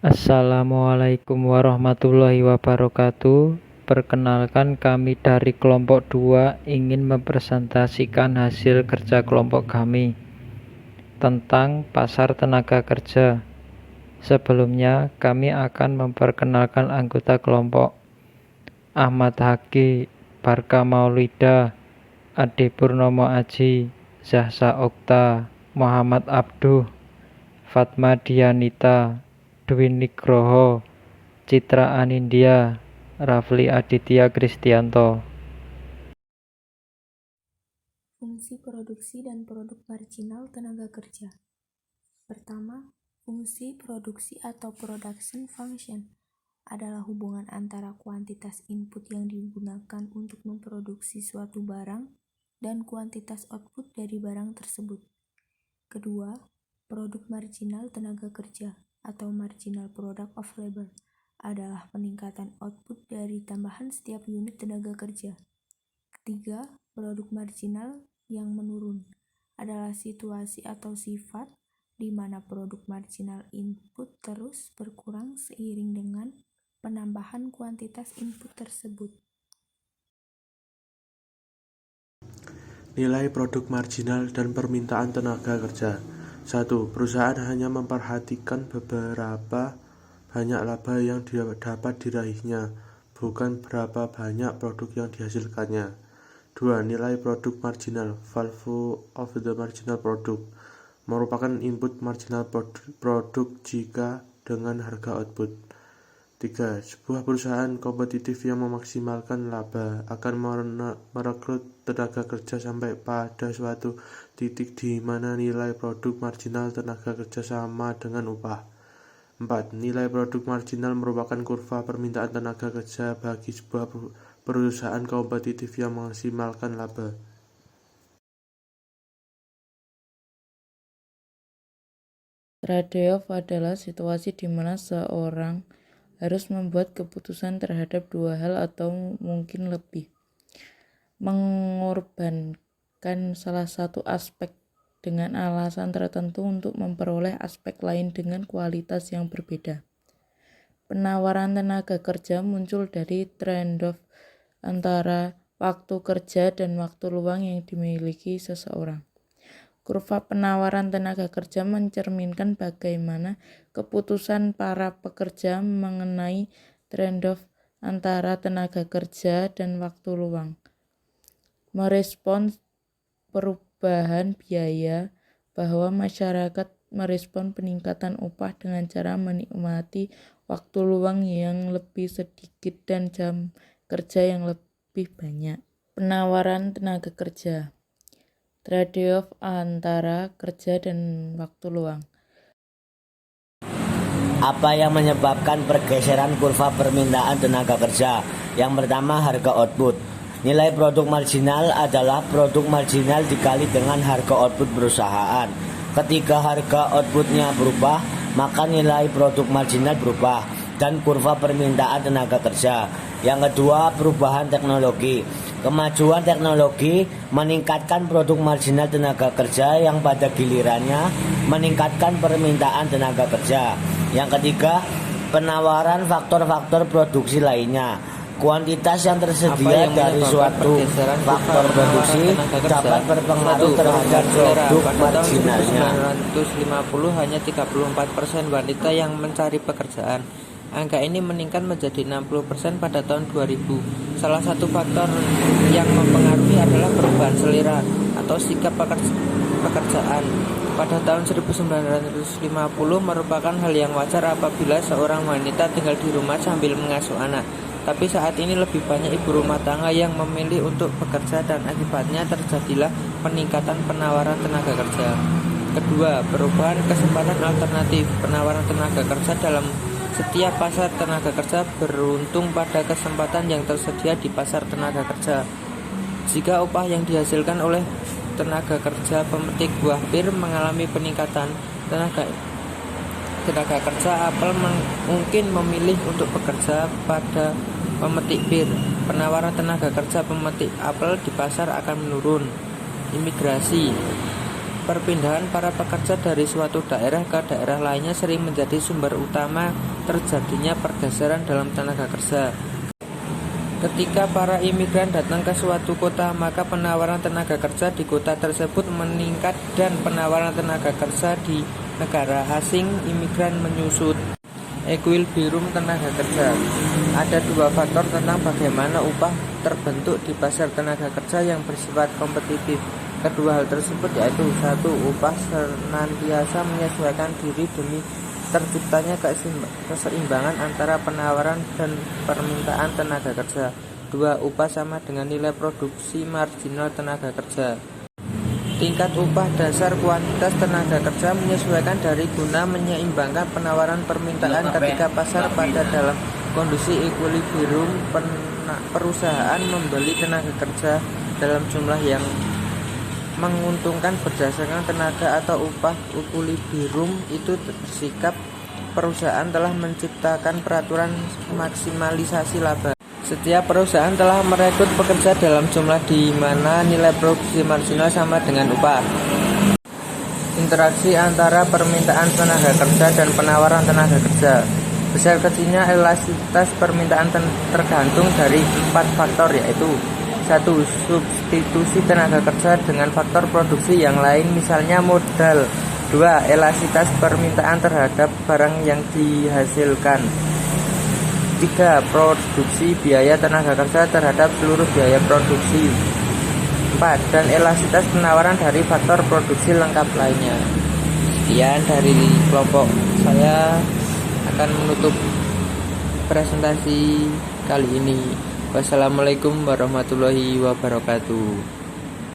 Assalamualaikum warahmatullahi wabarakatuh. Perkenalkan, kami dari kelompok 2 ingin mempresentasikan hasil kerja kelompok kami tentang pasar tenaga kerja. Sebelumnya, kami akan memperkenalkan anggota kelompok: Ahmad Haki, Barka Maulida, Ade Purnomo Aji, Zahsa Okta, Muhammad Abduh, Fatma Dianita, Dwi Nugroho, Citra Anindya, Rafli Aditya Kristianto. Fungsi produksi dan produk marginal tenaga kerja. Pertama, fungsi produksi atau production function adalah hubungan antara kuantitas input yang digunakan untuk memproduksi suatu barang dan kuantitas output dari barang tersebut. Kedua, produk marginal tenaga kerja atau marginal product of labor adalah peningkatan output dari tambahan setiap unit tenaga kerja. Ketiga, produk marginal yang menurun adalah situasi atau sifat di mana produk marginal input terus berkurang seiring dengan penambahan kuantitas input tersebut. Nilai produk marginal dan permintaan tenaga kerja. 1. Perusahaan hanya memperhatikan beberapa banyak laba yang dapat diraihnya, bukan berapa banyak produk yang dihasilkannya. 2. Nilai produk marginal, value of the marginal product, merupakan input marginal produk jika dengan harga output. 3. Sebuah perusahaan kompetitif yang memaksimalkan laba akan merekrut tenaga kerja sampai pada suatu titik di mana nilai produk marginal tenaga kerja sama dengan upah. 4. Nilai produk marginal merupakan kurva permintaan tenaga kerja bagi sebuah perusahaan kompetitif yang memaksimalkan laba. Trade-off adalah situasi di mana seorang harus membuat keputusan terhadap dua hal atau mungkin lebih, mengorbankan salah satu aspek dengan alasan tertentu untuk memperoleh aspek lain dengan kualitas yang berbeda. Penawaran tenaga kerja muncul dari trade-off antara waktu kerja dan waktu luang yang dimiliki seseorang. Kurva penawaran tenaga kerja mencerminkan bagaimana keputusan para pekerja mengenai trade-off antara tenaga kerja dan waktu luang. Merespons perubahan biaya, bahwa masyarakat merespon peningkatan upah dengan cara menikmati waktu luang yang lebih sedikit dan jam kerja yang lebih banyak. Penawaran tenaga kerja. Trade-off antara kerja dan waktu luang. Apa yang menyebabkan pergeseran kurva permintaan tenaga kerja? Yang pertama, harga output. Nilai produk marginal adalah produk marginal dikali dengan harga output perusahaan. Ketika harga outputnya berubah, maka nilai produk marginal berubah dan kurva permintaan tenaga kerja. Yang kedua, perubahan teknologi. Kemajuan teknologi meningkatkan produk marginal tenaga kerja yang pada gilirannya meningkatkan permintaan tenaga kerja. Yang ketiga, penawaran faktor-faktor produksi lainnya. Kuantitas yang tersedia dari suatu faktor produksi dapat berpengaruh terhadap produk marginalnya. 1950 hanya 34% wanita yang mencari pekerjaan. Angka ini meningkat menjadi 60% pada tahun 2000. Salah satu faktor yang mempengaruhi adalah perubahan selera atau sikap pekerjaan. Pada tahun 1950 merupakan hal yang wajar apabila seorang wanita tinggal di rumah sambil mengasuh anak. Tapi saat ini lebih banyak ibu rumah tangga yang memilih untuk bekerja dan akibatnya terjadilah peningkatan penawaran tenaga kerja. Kedua, perubahan kesempatan alternatif. Penawaran tenaga kerja dalam setiap pasar tenaga kerja beruntung pada kesempatan yang tersedia di pasar tenaga kerja. Jika upah yang dihasilkan oleh tenaga kerja pemetik buah pir mengalami peningkatan, tenaga kerja apel mungkin memilih untuk bekerja pada pemetik pir. Penawaran tenaga kerja pemetik apel di pasar akan menurun. Imigrasi. Perpindahan para pekerja dari suatu daerah ke daerah lainnya sering menjadi sumber utama terjadinya pergeseran dalam tenaga kerja. Ketika para imigran datang ke suatu kota, maka penawaran tenaga kerja di kota tersebut meningkat dan penawaran tenaga kerja di negara asing imigran menyusut. Equilibrium tenaga kerja. Ada dua faktor tentang bagaimana upah terbentuk di pasar tenaga kerja yang bersifat kompetitif. Kedua hal tersebut yaitu: 1. Upah senantiasa menyesuaikan diri demi terciptanya keseimbangan antara penawaran dan permintaan tenaga kerja. 2. Upah sama dengan nilai produksi marginal tenaga kerja. Tingkat upah dasar kuantitas tenaga kerja menyesuaikan dari guna menyeimbangkan penawaran permintaan ketika pasar pada dalam kondisi equilibrium. Perusahaan membeli tenaga kerja dalam jumlah yang menguntungkan berdasarkan tenaga atau upah. Equilibrium itu bersikap perusahaan telah menciptakan peraturan maksimalisasi laba. Setiap perusahaan telah merekrut pekerja dalam jumlah di mana nilai produksi marginal sama dengan upah. Interaksi antara permintaan tenaga kerja dan penawaran tenaga kerja. Besar kecilnya elastisitas permintaan tergantung dari 4 faktor, yaitu: 1. Substitusi tenaga kerja dengan faktor produksi yang lain, misalnya modal. 2. Elastisitas permintaan terhadap barang yang dihasilkan. 3. Produksi biaya tenaga kerja terhadap seluruh biaya produksi. 4. Dan elastisitas penawaran dari faktor produksi lengkap lainnya. Sekian dari kelompok saya, akan menutup presentasi kali ini. Wassalamualaikum warahmatullahi wabarakatuh.